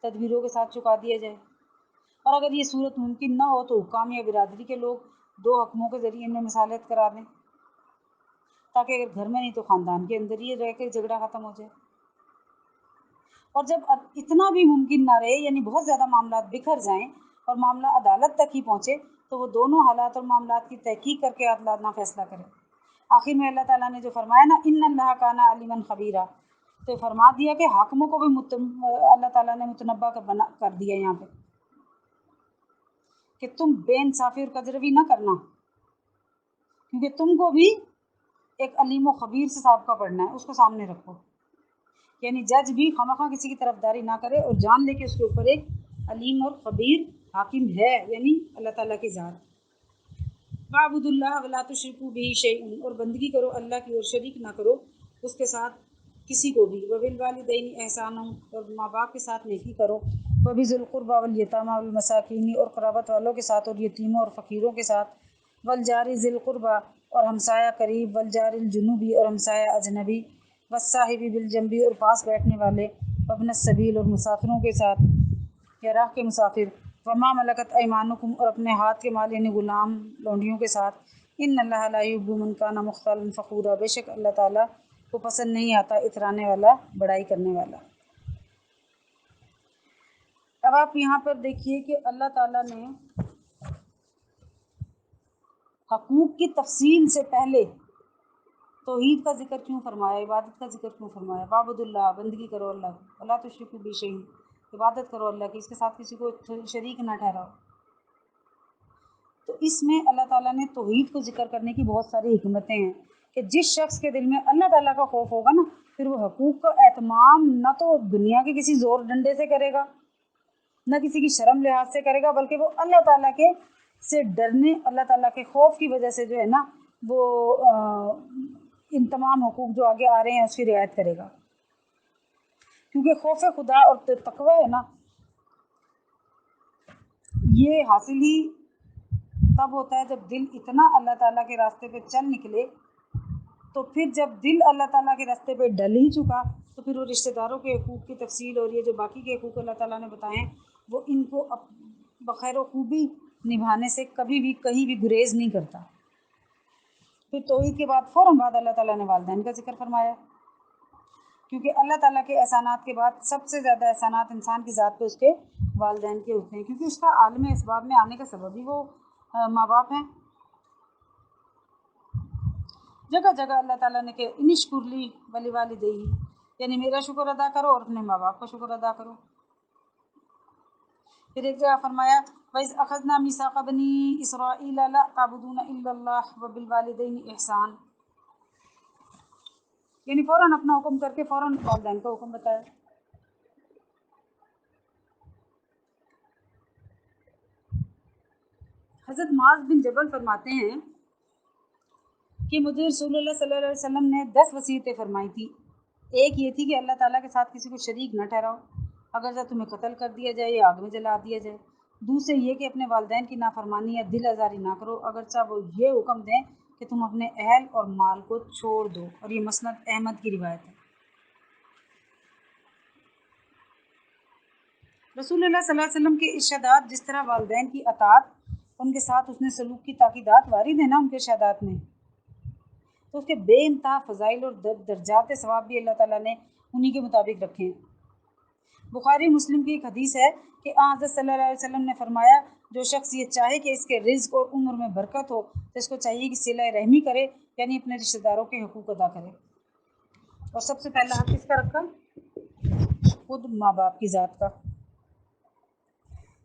تدبیروں کے ساتھ چکا دیا جائے، اور اگر یہ صورت ممکن نہ ہو تو حکام یا برادری کے لوگ 2 حکموں کے ذریعے ان میں مصالحت کرا دیں، تاکہ اگر گھر میں نہیں تو خاندان کے اندر ہی رہ کے جھگڑا ختم ہو جائے۔ اور جب اتنا بھی ممکن نہ رہے، یعنی بہت زیادہ معاملات بکھر جائیں اور معاملہ عدالت تک ہی پہنچے، تو وہ دونوں حالات اور معاملات کی تحقیق کر کے عادلانہ فیصلہ کریں۔ آخر میں اللہ تعالیٰ نے جو فرمایا نا ان اللہ کان علیما خبیرا، تو فرما دیا کہ حاکموں کو بھی اللہ تعالیٰ نے متنبع کر دیا یہاں پہ کہ تم بے انصافی اور کجروی نہ کرنا، کیونکہ تم کو بھی ایک علیم و خبیر سے سابقہ پڑھنا ہے، اس کو سامنے رکھو، یعنی جج بھی خواہ کسی کی طرفداری نہ کرے اور جان لے کے اس کے اوپر ایک علیم اور خبیر حاکم ہے، یعنی اللہ تعالیٰ کی ذات۔ وَاعْبُدُوا اللَّهَ وَلَا تُشْرِكُوا بِهِ شَيْئًا، اور بندگی کرو اللہ کی اور شریک نہ کرو اس کے ساتھ کسی کو بھی۔ وَبِالْوَالِدَيْنِ إِحْسَانًا، اور ماں باپ کے ساتھ نیکی کرو۔ وَبِذِي الْقُرْبَى وَالْيَتَامَى وَالْمَسَاكِينِ، اور قرابت والوں کے ساتھ اور یتیموں اور فقیروں کے ساتھ۔ وَالْجَارِ ذِي الْقُرْبَى، اور ہمسایہ قریب۔ وَالْجَارِ الْجُنُوبِ، اور ہمسایہ اجنبی۔ وَالصَّاحِبِ بِالْجَنبِ، اور پاس بیٹھنے والے۔ وَابْنِ السَّبِيلِ، اور مسافروں کے ساتھ یا راہ کے مسافر۔ وَمَا مَلَكَتْ أَيْمَانُكُمْ، اور اپنے ہاتھ کے مال یعنی غلام لونڈیوں کے ساتھ۔ إِنَّ اللَّهَ لَا يُحِبُّ مَنْ كَانَ مُخْتَالًا فَخُورًا، بے شک اللہ تعالیٰ کو پسند نہیں آتا اترانے والا، بڑائی کرنے والا۔ اب آپ یہاں پر دیکھیے کہ اللہ تعالیٰ نے حقوق کی تفصیل سے پہلے توحید کا ذکر کیوں فرمایا، عبادت کا ذکر کیوں فرمایا؟ وَاعْبُدُوا اللَّهَ، بندگی کرو اللہ کی، وَلَا تُشْرِكُوا بِهِ شَيْئًا، عبادت کرو اللہ کی، اس کے ساتھ کسی کو شریک نہ ٹھہراؤ۔ تو اس میں اللہ تعالیٰ نے توحید کو ذکر کرنے کی بہت ساری حکمتیں ہیں کہ جس شخص کے دل میں اللہ تعالیٰ کا خوف ہوگا نا، پھر وہ حقوق کا اہتمام نہ تو دنیا کے کسی زور ڈنڈے سے کرے گا، نہ کسی کی شرم لحاظ سے کرے گا، بلکہ وہ اللہ تعالیٰ کے سے ڈرنے، اللہ تعالیٰ کے خوف کی وجہ سے جو ہے نا وہ ان تمام حقوق جو آگے آ رہے ہیں اس کی رعایت کرے گا، کیونکہ خوف خدا اور تقوی ہے نا، یہ حاصل ہی تب ہوتا ہے جب دل اتنا اللہ تعالیٰ کے راستے پہ چل نکلے، تو پھر جب دل اللہ تعالیٰ کے راستے پہ ڈل ہی چکا تو پھر وہ رشتہ داروں کے حقوق کی تفصیل اور یہ جو باقی کے حقوق اللہ تعالیٰ نے بتائے ہیں وہ ان کو بخیر و خوبی نبھانے سے کبھی بھی کہیں بھی گریز نہیں کرتا۔ پھر توحید کے بعد فوراً بعد اللہ تعالیٰ نے والدین کا ذکر فرمایا، کیونکہ اللہ تعالیٰ کے احسانات کے بعد سب سے زیادہ احسانات انسان کی ذات پہ اس کے والدین کے ہوتے ہیں، کیونکہ اس کا عالم اسباب میں آنے کا سبب ہی وہ ماں باپ ہیں۔ جگہ جگہ اللہ تعالیٰ نے کہ انشکر لی ولوالدیہ، یعنی میرا شکر ادا کرو اور اپنے ماں باپ کا شکر ادا کرو۔ پھر ایک جگہ فرمایا وَإِذْ أَخَذْنَا مِيثَاقَ بَنِي إِسْرَائِيلَ لَا تَعْبُدُونَ إِلَّا اللَّهَ وَبِالْوَالِدَيْنِ إِحْسَانًا، یعنی فوراً اپنا حکم کر کے فوراً والدین کا حکم بتایا۔ حضرت معاذ بن جبل فرماتے ہیں کہ مجھے رسول اللہ صلی اللہ علیہ وسلم نے 10 وصیتیں فرمائی تھی۔ ایک یہ تھی کہ اللہ تعالیٰ کے ساتھ کسی کو شریک نہ ٹھہراؤ، اگر جب تمہیں قتل کر دیا جائے یا آگ میں جلا دیا جائے۔ دوسرے یہ کہ اپنے والدین کی نافرمانی یا دل آزاری نہ کرو، اگرچہ وہ یہ حکم دیں کہ تم اپنے اہل اور مال کو چھوڑ دو، اور یہ مسند احمد کی روایت ہے۔ رسول اللہ صلی اللہ علیہ وسلم کے ارشادات، جس طرح والدین کی اطاعت، ان کے ساتھ اس نے سلوک کی تاکیدات وارد ہیں نا ان کے ارشادات میں، تو اس کے بے انتہا فضائل اور درجات ثواب بھی اللہ تعالیٰ نے انہی کے مطابق رکھے ہیں۔ بخاری مسلم کی ایک حدیث ہے کہ حضرت صلی اللہ علیہ وسلم نے فرمایا، جو شخص یہ چاہے کہ اس کے رزق اور عمر میں برکت ہو تو اس کو چاہیے کہ صلہ رحمی کرے، یعنی اپنے رشتہ داروں کے حقوق ادا کرے۔ اور سب سے پہلا حق کس کا رکھا؟ خود ماں باپ کی ذات کا۔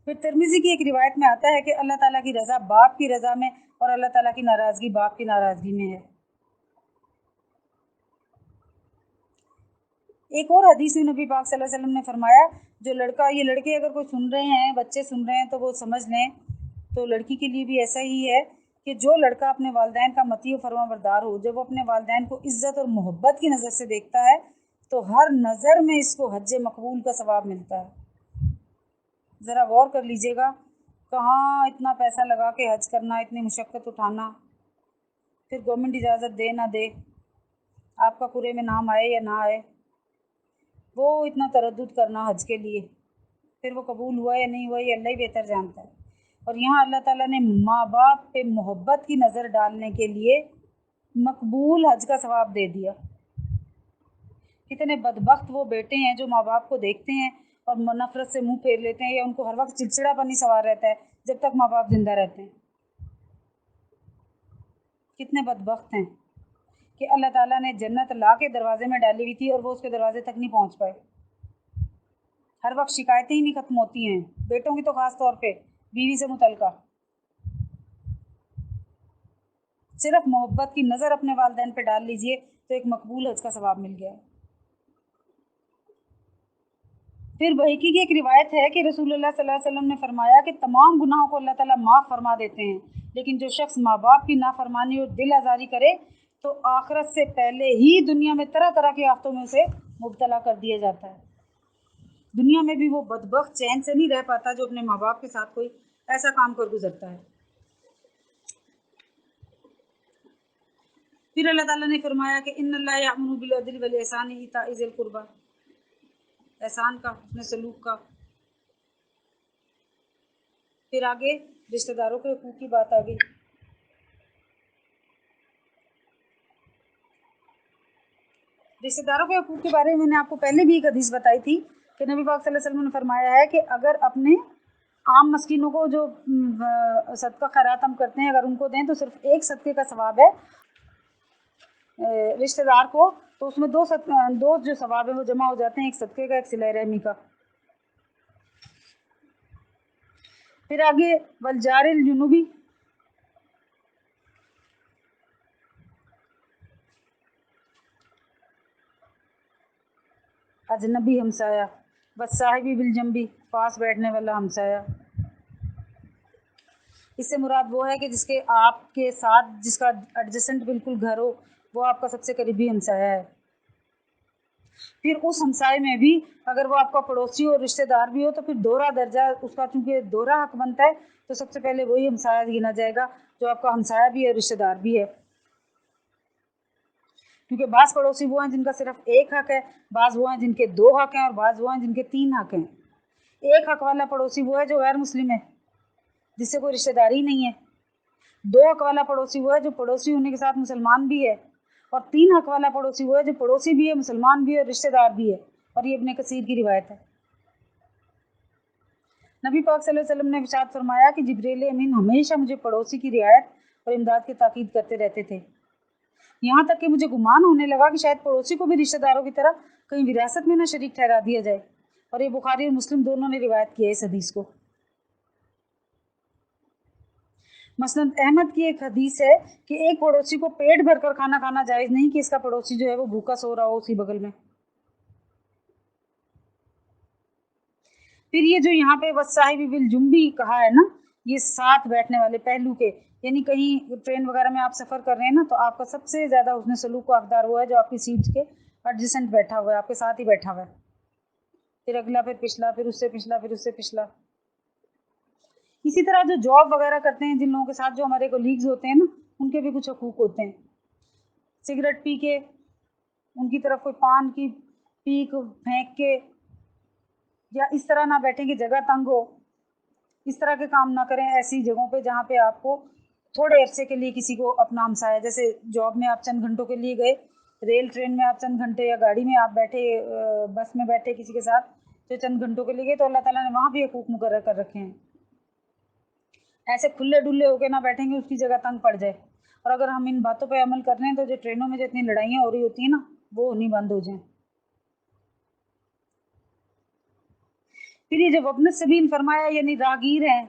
پھر ترمذی کی ایک روایت میں آتا ہے کہ اللہ تعالیٰ کی رضا باپ کی رضا میں اور اللہ تعالیٰ کی ناراضگی باپ کی ناراضگی میں ہے۔ ایک اور حدیث میں نبی پاک صلی اللہ علیہ وسلم نے فرمایا، جو لڑکا، یہ لڑکے اگر کوئی سن رہے ہیں، بچے سن رہے ہیں تو وہ سمجھ لیں، تو لڑکی کے لیے بھی ایسا ہی ہے کہ جو لڑکا اپنے والدین کا مطیع و فرما بردار ہو، جب وہ اپنے والدین کو عزت اور محبت کی نظر سے دیکھتا ہے تو ہر نظر میں اس کو حج مقبول کا ثواب ملتا ہے۔ ذرا غور کر لیجئے گا، کہاں اتنا پیسہ لگا کے حج کرنا، اتنی مشقت اٹھانا، پھر گورنمنٹ اجازت دے نہ دے، آپ کا قرعے میں نام آئے یا نہ آئے، وہ اتنا تردد کرنا حج کے لیے، پھر وہ قبول ہوا یا نہیں ہوا یہ اللہ ہی بہتر جانتا ہے۔ اور یہاں اللہ تعالیٰ نے ماں باپ پہ محبت کی نظر ڈالنے کے لیے مقبول حج کا ثواب دے دیا۔ کتنے بدبخت وہ بیٹے ہیں جو ماں باپ کو دیکھتے ہیں اور نفرت سے منہ پھیر لیتے ہیں، یا ان کو ہر وقت چڑچڑا پنی سوار رہتا ہے جب تک ماں باپ زندہ رہتے ہیں۔ کتنے بدبخت ہیں کہ اللہ تعالیٰ نے جنت لا کے دروازے میں ڈالی ہوئی تھی اور وہ اس کے دروازے تک نہیں پہنچ پائے۔ ہر وقت شکایتیں ہی نہیں ختم ہوتی ہیں، بیٹوں کی تو خاص طور پہ، بیوی سے متعلقہ۔ صرف محبت کی نظر اپنے والدین پہ ڈال لیجئے تو ایک مقبول حج کا ثواب مل گیا۔ پھر بہقی کی ایک روایت ہے کہ رسول اللہ صلی اللہ علیہ وسلم نے فرمایا کہ تمام گناہوں کو اللہ تعالیٰ معاف فرما دیتے ہیں، لیکن جو شخص ماں باپ کی نافرمانی اور دل آزاری کرے تو آخرت سے پہلے ہی دنیا میں طرح طرح کی آفتوں میں اسے مبتلا کر دیا جاتا ہے۔ دنیا میں بھی وہ بدبخت چین سے نہیں رہ پاتا جو اپنے ماں باپ کے ساتھ کوئی ایسا کام کر گزرتا ہے۔ پھر اللہ تعالیٰ نے فرمایا کہ ان اللہ یأمر بالعدل والاحسان وایتاء ذی القربی، احسان کا، حسن سلوک کا۔ پھر آگے رشتہ داروں کے حقوق کی بات آ گئی۔ رشتہ داروں کے حقوق کے بارے میں نے آپ کو پہلے بھی ایک حدیث بتائی تھی کہ نبی پاک صلی اللہ علیہ وسلم نے فرمایا ہے کہ اگر اپنے عام مسکینوں کو جو صدقہ خیرات ہم کرتے ہیں اگر ان کو دیں تو صرف ایک صدقے کا ثواب ہے، رشتہ دار کو تو اس میں دو جو ثواب ہیں وہ جمع ہو جاتے ہیں، ایک صدقے کا، ایک صلہ رحمی کا۔ پھر آگے والجار الجنوبی، اجنبی ہمسایہ، والصاحب بالجنبی، پاس بیٹھنے والا ہمسایہ۔ اس سے مراد وہ ہے کہ جس کے آپ کے ساتھ جس کا ایڈجسٹنٹ بالکل گھر ہو، وہ آپ کا سب سے قریبی ہمسایہ ہے۔ پھر اس ہمسائے میں بھی اگر وہ آپ کا پڑوسی اور رشتہ دار بھی ہو تو پھر دوہرا درجہ اس کا، چونکہ دوہرا حق بنتا ہے تو سب سے پہلے وہی ہمسایہ گنا جائے گا جو آپ کا ہمسایہ بھی ہے، رشتہ دار بھی ہے۔ کیونکہ بعض پڑوسی وہ ہیں جن کا صرف ایک حق ہے، بعض وہ ہیں جن کے دو حق ہیں، اور بعض وہ ہیں جن کے تین حق ہیں۔ ایک حق والا پڑوسی وہ ہے جو غیر مسلم ہے، جس سے کوئی رشتہ داری نہیں ہے۔ دو حق والا پڑوسی وہ ہے جو پڑوسی ہونے کے ساتھ مسلمان بھی ہے، اور تین حق والا پڑوسی وہ ہے جو پڑوسی بھی ہے، مسلمان بھی ہے، اور رشتہ دار بھی ہے۔ اور یہ ابن کثیر کی روایت ہے۔ نبی پاک صلی اللہ علیہ وسلم نے ارشاد فرمایا کہ جبریل امین ہمیشہ مجھے پڑوسی کی رعایت اور امداد کی تاکید کرتے رہتے تھے، یہاں تک کہ مجھے گمان ہونے لگا کہ شاید پڑوسی کو بھی رشتہ داروں کی طرح کہیں وراثت میں نہ شریک ٹھہرا دیا جائے۔ اور یہ بخاری اور مسلم دونوں نے روایت کی ہے اس حدیث کو۔ مسند احمد کی ایک حدیث ہے کہ ایک پڑوسی کو پیٹ بھر کر کھانا کھانا جائز نہیں کہ اس کا پڑوسی جو ہے وہ بھوکا سو رہا ہو اسی بغل میں۔ پھر یہ جو یہاں پہ والصاحب بالجنبی کہا ہے نا، یہ ساتھ بیٹھنے والے پہلو کے، یعنی کہیں ٹرین وغیرہ میں آپ سفر کر رہے ہیں نا تو آپ کا سب سے زیادہ حسن سلوک کا حقدار وہ ہے جو آپ کی سیٹ کے ایڈجسٹنٹ بیٹھا ہوا ہے، آپ کے ساتھ ہی بیٹھا ہوا ہے، پھر اگلا، پھر پچھلا، پھر اس سے پچھلا، پھر اس سے پچھلا۔ اسی طرح جو جاب وغیرہ کرتے ہیں، جن لوگوں کے ساتھ جو ہمارے کولیگز ہوتے ہیں نا، ان کے بھی کچھ حقوق ہوتے ہیں. سگریٹ پی کے ان کی طرف کوئی پان کی پیک پھینک کے یا اس طرح نہ بیٹھیں کہ جگہ تنگ ہو، اس طرح کے کام نہ کریں ایسی جگہوں پہ جہاں پہ آپ کو تھوڑے عرصے کے لیے کسی کو اپنا ہمسایا، جیسے جاب میں آپ چند گھنٹوں کے لیے گئے، ریل ٹرین میں آپ چند گھنٹے، یا گاڑی میں آپ بیٹھے، بس میں بیٹھے کسی کے ساتھ تو چند گھنٹوں کے لیے گئے، تو اللہ تعالیٰ نے وہاں بھی حقوق مقرر کر رکھے ہیں. ایسے کھلے ڈلے ہو کے نہ بیٹھیں گے اس کی جگہ تنگ پڑ جائے. اور اگر ہم ان باتوں پہ عمل کر رہے ہیں تو جو ٹرینوں میں جو اتنی لڑائیاں ہو رہی ہوتی ہیں نا، وہ ہونی بند ہو جائیں. پھر یہ جو وابن السبیل فرمایا یعنی راہگیر ہیں.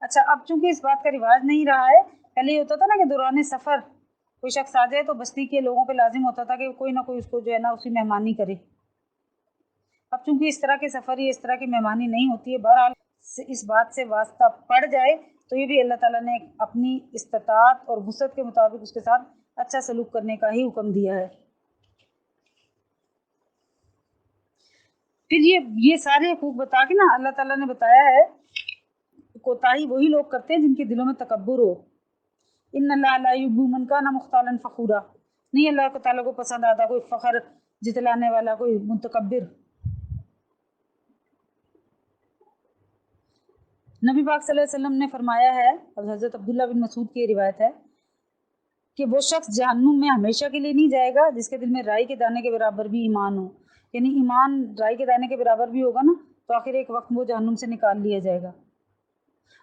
اچھا، اب چونکہ اس بات کا رواج نہیں رہا ہے، پہلے یہ ہوتا تھا نا کہ دوران سفر کوئی شخص آ جائے تو بستی کے لوگوں پہ لازم ہوتا تھا کہ کوئی نہ کوئی اس کو جو ہے نا اسی مہمانی کرے. اب چونکہ اس طرح کے سفر یا اس طرح کی مہمانی نہیں ہوتی ہے، بہرحال اس بات سے واسطہ پڑ جائے تو یہ بھی اللہ تعالیٰ نے اپنی استطاعت اور وسعت کے مطابق اس کے ساتھ اچھا سلوک کرنے کا ہی حکم دیا ہے. پھر یہ سارے حقوق بتا کے نا اللہ تعالیٰ نے بتایا ہے کوتاہی وہی لوگ کرتے ہیں جن کے دلوں میں تکبر ہو. ان اللہ لا یحب من کان مختالا فخورا، نہیں اللہ تعالیٰ کو پسند آتا کوئی فخر جتلانے والا، کوئی متکبر. نبی پاک صلی اللہ علیہ وسلم نے فرمایا ہے، اور حضرت عبداللہ بن مسعود کی روایت ہے کہ وہ شخص جہنم میں ہمیشہ کے لیے نہیں جائے گا جس کے دل میں رائی کے دانے کے برابر بھی ایمان ہو. یعنی ایمان رائی کے دانے کے برابر بھی ہوگا نا تو آخر ایک وقت وہ جہنم سے نکال لیا جائے گا.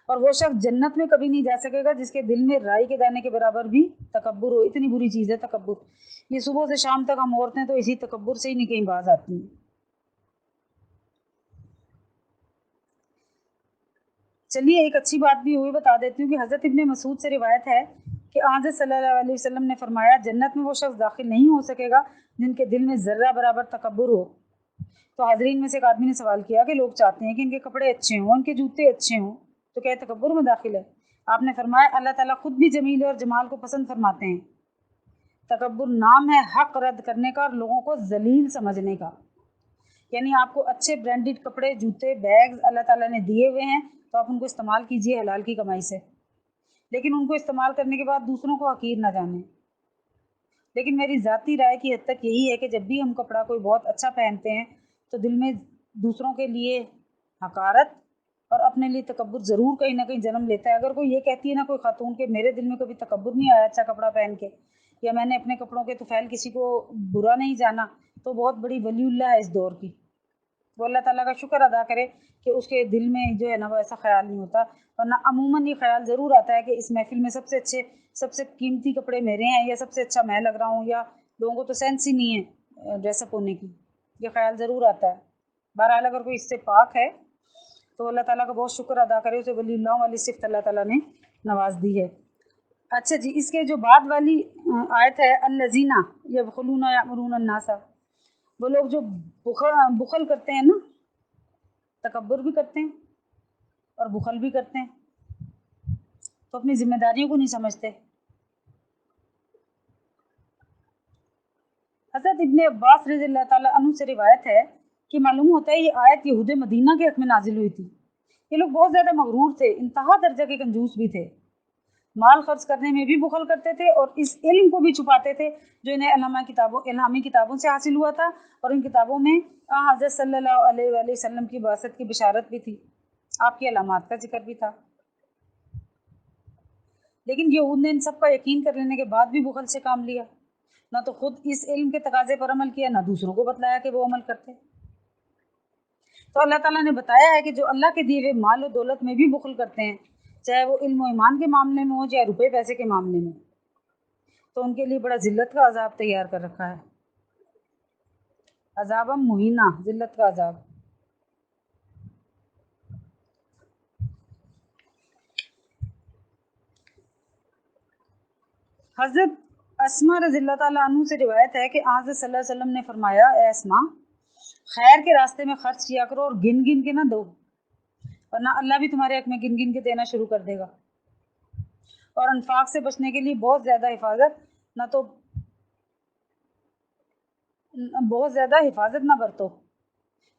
اور وہ شخص جنت میں کبھی نہیں جا سکے گا جس کے دل میں رائی کے دانے کے برابر بھی تکبر ہو. اتنی بری چیز ہے تکبر. یہ صبح سے شام تک ہم عورتیں تو اسی تکبر سے ہی نہیں کہیں باز آتی ہیں. چلیے ایک اچھی بات بھی ہوئی بتا دیتی ہوں کہ حضرت ابن مسعود سے روایت ہے کہ حضرت صلی اللہ علیہ وسلم نے فرمایا جنت میں وہ شخص داخل نہیں ہو سکے گا جن کے دل میں ذرہ برابر تکبر ہو. تو حاضرین میں سے ایک آدمی نے سوال کیا کہ لوگ چاہتے ہیں کہ ان کے کپڑے اچھے ہوں، ان کے جوتے اچھے ہوں، تو کیا تکبر میں داخل ہے؟ آپ نے فرمایا اللہ تعالیٰ خود بھی جمیل اور جمال کو پسند فرماتے ہیں. تکبر نام ہے حق رد کرنے کا اور لوگوں کو ذلیل سمجھنے کا. یعنی آپ کو اچھے برانڈڈ کپڑے، جوتے، بیگز اللہ تعالیٰ نے دیے ہوئے ہیں تو آپ ان کو استعمال کیجئے حلال کی کمائی سے، لیکن ان کو استعمال کرنے کے بعد دوسروں کو حقیر نہ جانیں. لیکن میری ذاتی رائے کی حد تک یہی ہے کہ جب بھی ہم کپڑا کوئی بہت اچھا پہنتے ہیں تو دل میں دوسروں کے لیے حقارت اور اپنے لیے تکبر ضرور کہیں نہ کہیں جنم لیتا ہے. اگر کوئی یہ کہتی ہے نا کوئی خاتون کہ میرے دل میں کبھی تکبر نہیں آیا اچھا کپڑا پہن کے، یا میں نے اپنے کپڑوں کے طفیل کسی کو برا نہیں جانا، تو بہت بڑی ولی اللہ ہے اس دور کی. وہ اللہ تعالیٰ کا شکر ادا کرے کہ اس کے دل میں جو ہے نا وہ ایسا خیال نہیں ہوتا. ورنہ عموماً یہ خیال ضرور آتا ہے کہ اس محفل میں سب سے اچھے، سب سے قیمتی کپڑے میرے ہیں، یا سب سے اچھا میں لگ رہا ہوں، یا لوگوں کو تو سینس ہی نہیں ہے ڈریس اپ ہونے کی. یہ خیال ضرور آتا ہے. بہرحال اگر کوئی اس سے پاک ہے تو اللہ تعالیٰ کا بہت شکر ادا کرے، اسے ولی اللہ والی صفت اللہ تعالیٰ نے نواز دی ہے. اچھا جی، اس کے جو بعد والی آیت ہے الذین یبخلون یأمرون الناس، وہ لوگ جو بخل کرتے ہیں نا، تکبر بھی کرتے ہیں اور بخل بھی کرتے ہیں، تو اپنی ذمہ داریوں کو نہیں سمجھتے. حضرت ابن عباس رضی اللہ تعالیٰ عنہ سے روایت ہے کہ معلوم ہوتا ہے یہ آیت یہود مدینہ کے حق میں نازل ہوئی تھی. یہ لوگ بہت زیادہ مغرور تھے، انتہا درجہ کے کنجوس بھی تھے، مال خرچ کرنے میں بھی بخل کرتے تھے اور اس علم کو بھی چھپاتے تھے جو انہیں الہامی کتابوں سے حاصل ہوا تھا. اور ان کتابوں میں حضرت صلی اللہ علیہ وآلہ وسلم کی بعثت کی بشارت بھی تھی، آپ کی علامات کا ذکر بھی تھا. لیکن یہود نے ان سب کا یقین کر لینے کے بعد بھی بخل سے کام لیا، نہ تو خود اس علم کے تقاضے پر عمل کیا، نہ دوسروں کو بتلایا کہ وہ عمل کرتے. تو اللہ تعالیٰ نے بتایا ہے کہ جو اللہ کے دیے ہوئے مال و دولت میں بھی بخل کرتے ہیں، چاہے وہ علم و ایمان کے معاملے میں ہو یا روپے پیسے کے معاملے میں، تو ان کے لیے بڑا ذلت کا عذاب تیار کر رکھا ہے. عذاب مہینہ، ذلت کا عذاب. حضرت اسما رضی اللہ تعالیٰ عنہ سے روایت ہے کہ حضرت صلی اللہ علیہ وسلم نے فرمایا اے اسما، خیر کے راستے میں خرچ کیا کرو اور گن گن کے نہ دو، ورنہ اللہ بھی تمہارے حق میں گن گن کے دینا شروع کر دے گا. اور انفاق سے بچنے کے لیے بہت زیادہ حفاظت نہ برتو،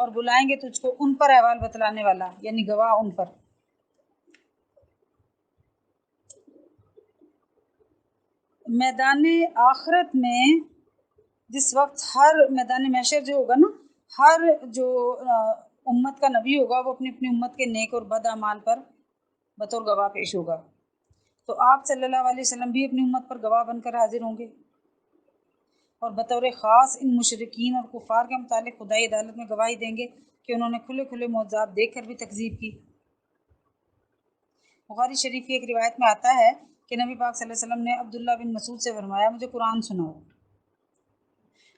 اور بلائیں گے تجھ کو ان پر احوال بتلانے والا، یعنی گواہ ان پر۔ میدان آخرت میں جس وقت ہر میدان محشر جو ہوگا نا، ہر جو امت کا نبی ہوگا وہ اپنی اپنی امت کے نیک اور بد اعمال پر بطور گواہ پیش ہوگا، تو آپ صلی اللہ علیہ وسلم بھی اپنی امت پر گواہ بن کر حاضر ہوں گے، اور بطور خاص ان مشرکین اور کفار کے متعلق خدائی عدالت میں گواہی دیں گے کہ انہوں نے کھلے کھلے معجزات دیکھ کر بھی تکذیب کی۔ بخاری شریف کی ایک روایت میں آتا ہے کہ نبی پاک صلی اللہ علیہ وسلم نے عبداللہ بن مسعود سے فرمایا مجھے قرآن سناؤ۔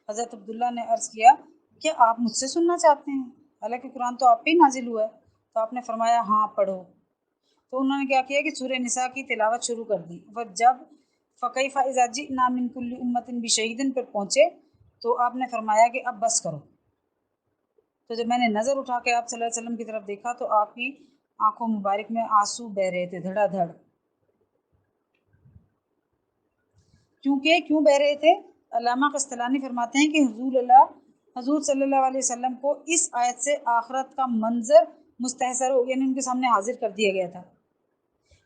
حضرت عبداللہ نے عرض کیا کیا آپ مجھ سے سننا چاہتے ہیں؟ حالانکہ قرآن تو آپ پہ ہی نازل ہوا ہے۔ تو آپ نے فرمایا ہاں پڑھو۔ تو انہوں نے کیا کیا کہ سورہ نساء کی تلاوت شروع کر دی، اور جب فَكَيْفَ إِذَا جِئْنَا مِن كُلِّ أُمَّةٍ بِشَهِيدٍ پر پہنچے تو آپ نے فرمایا کہ اب بس کرو۔ تو جب میں نے نظر اٹھا کے آپ صلی اللہ علیہ وسلم کی طرف دیکھا تو آپ کی آنکھوں مبارک میں آنسو بہہ رہے تھے دھڑا دھڑ۔ کیوں بہہ رہے تھے؟ علامہ قسطلانی فرماتے ہیں کہ حضور صلی اللہ علیہ وسلم کو اس آیت سے آخرت کا منظر مستحضر ہو، یعنی ان کے سامنے حاضر کر دیا گیا تھا،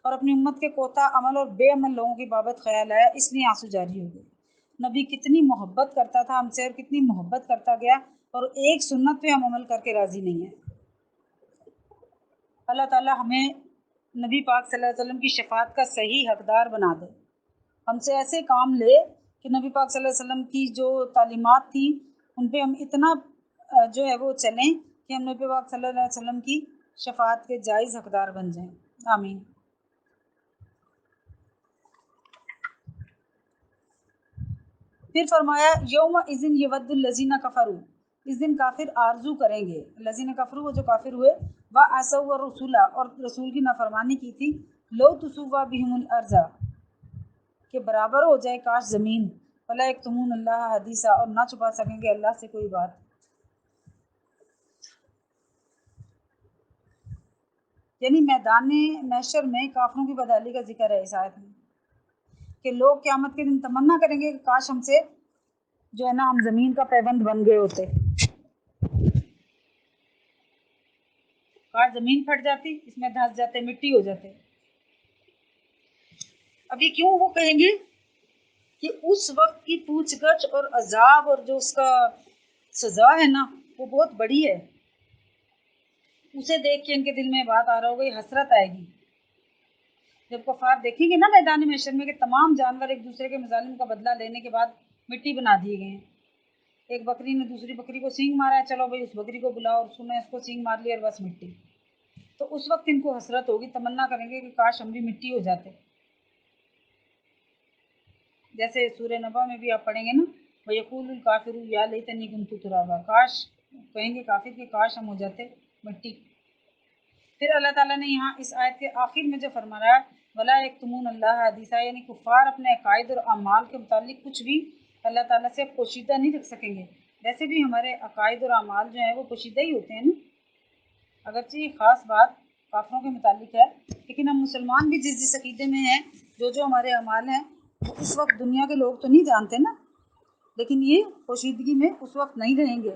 اور اپنی امت کے کوتا عمل اور بے عمل لوگوں کی بابت خیال آیا، اس لیے آنسو جاری ہو گئے۔ نبی کتنی محبت کرتا تھا ہم سے، اور کتنی محبت کرتا گیا، اور ایک سنت پہ ہم عمل کر کے راضی نہیں ہیں۔ اللہ تعالی ہمیں نبی پاک صلی اللہ علیہ وسلم کی شفاعت کا صحیح حقدار بنا دے، ہم سے ایسے کام لے کہ نبی پاک صلی اللہ علیہ وسلم کی جو تعلیمات تھیں ان پہ ہم اتنا جو ہے وہ چلیں کہ ہم نبی پاک صلی اللہ علیہ وسلم کی شفاعت کے جائز حقدار بن جائیں، آمین۔ پھر فرمایا یوم اذن یود الذین کفروا، اس دن کافر آرزو کریں گے، الذین کفروا وہ جو کافر ہوئے، وعصوا الرسول اور رسول کی نافرمانی کی تھی، لو تسوا بہم الارض کہ برابر ہو جائے کاش زمین، ولا یکتمون اللہ حدیثا اور نہ چھپا سکیں گے اللہ سے کوئی بات۔ یعنی میدان محشر میں کافروں کی بدحالی کا ذکر ہے اس آیت میں، کہ لوگ قیامت کے دن تمنا کریں گے کہ کاش ہم سے جو ہے نا ہم زمین کا پیوند بن گئے ہوتے، کاش زمین پھٹ جاتی، اس میں دھنس جاتے، مٹی ہو جاتے۔ ابھی کیوں وہ کہیں گے کہ اس وقت کی پوچھ گچھ اور عذاب اور جو اس کا سزا ہے نا وہ بہت بڑی ہے، اسے دیکھ کے ان کے دل میں بات آ رہا ہوگا، یہ حسرت آئے گی جب کفار دیکھیں گے نا میدان محشر میں کہ تمام جانور ایک دوسرے کے مظالم کا بدلہ لینے کے بعد مٹی بنا دیے گئے ہیں۔ ایک بکری نے دوسری بکری کو سینگ مارا ہے، چلو بھائی اس بکری کو بلاؤ، اور اس کو سینگ مار لیا اور بس مٹی۔ تو اس وقت ان کو حسرت ہوگی، تمنا کریں گے کہ کاش ہم بھی مٹی ہو جاتے۔ جیسے سورہ نبا میں بھی آپ پڑھیں گے نا وَيَقُولُ الْكَافِرُ يَا لَيْتَنِي كُنتُ تُرَابًا، کاش کہیں گے کافر کہ کاش ہم ہو جاتے مٹی۔ پھر اللہ تعالیٰ نے یہاں اس آیت کے آخر میں جو فرمایا وَلَا يَكْتُمُونَ اللَّهَ حَدِيثًا، یعنی کفار اپنے عقائد اور اعمال کے متعلق کچھ بھی اللہ تعالیٰ سے پوشیدہ نہیں رکھ سکیں گے۔ ویسے بھی ہمارے عقائد اور اعمال جو ہیں وہ پوشیدہ ہی ہوتے ہیں نا، اگرچہ یہ خاص بات کافروں کے متعلق ہے، لیکن ہم مسلمان بھی جس عقیدے میں ہیں، جو ہمارے اعمال ہیں وہ اس وقت دنیا کے لوگ تو نہیں جانتے نا، لیکن یہ پوشیدگی میں اس وقت نہیں رہیں گے۔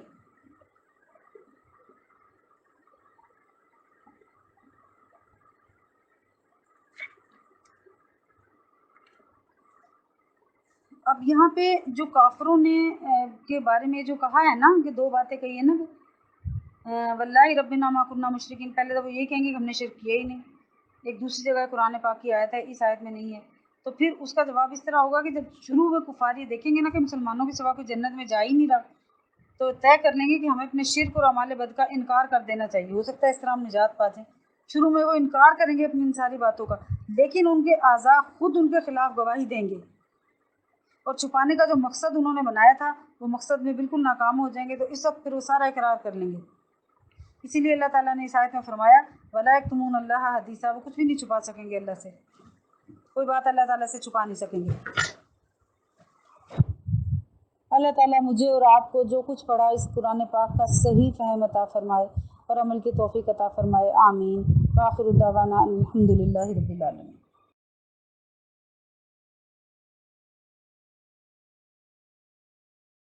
اب یہاں پہ جو کافروں نے کے بارے میں جو کہا ہے نا کہ دو باتیں کہی ہیں نا، واللہ ربنا ما کنا مشرکین، پہلے تو وہ یہ کہیں گے کہ ہم نے شرک کیا ہی نہیں، ایک دوسری جگہ قرآن پاک کی آیت ہے، اس آیت میں نہیں ہے، تو پھر اس کا جواب اس طرح ہوگا کہ جب شروع میں کفار یہ دیکھیں گے نا کہ مسلمانوں کے سوا کوئی جنت میں جا ہی نہیں رہا، تو طے کر لیں گے کہ ہمیں اپنے شرک اور اعمال بد کا انکار کر دینا چاہیے، ہو سکتا ہے اس طرح ہم نجات پا جائیں۔ شروع میں وہ انکار کریں گے اپنی ان ساری باتوں کا، لیکن ان کے اعضاء خود ان کے خلاف گواہی دیں گے، اور چھپانے کا جو مقصد انہوں نے بنایا تھا وہ مقصد میں بالکل ناکام ہو جائیں گے، تو اس وقت پھر وہ سارا اقرار کر لیں گے۔ اسی لیے اللہ تعالیٰ نے اس آیت میں فرمایا وَلَا يَكْتُمُونَ اللَّهَ حَدِيثًا، وہ کچھ بھی نہیں چھپا سکیں گے اللہ سے، کوئی بات اللہ تعالیٰ سے چھپا نہیں سکیں گے۔ اللہ تعالیٰ مجھے اور آپ کو جو کچھ پڑھا اس قرآن پاک کا صحیح فہم عطا فرمائے اور عمل کی توفیق عطا فرمائے، آمین۔ وآخر دعوانا الحمد للہ رب العالمین۔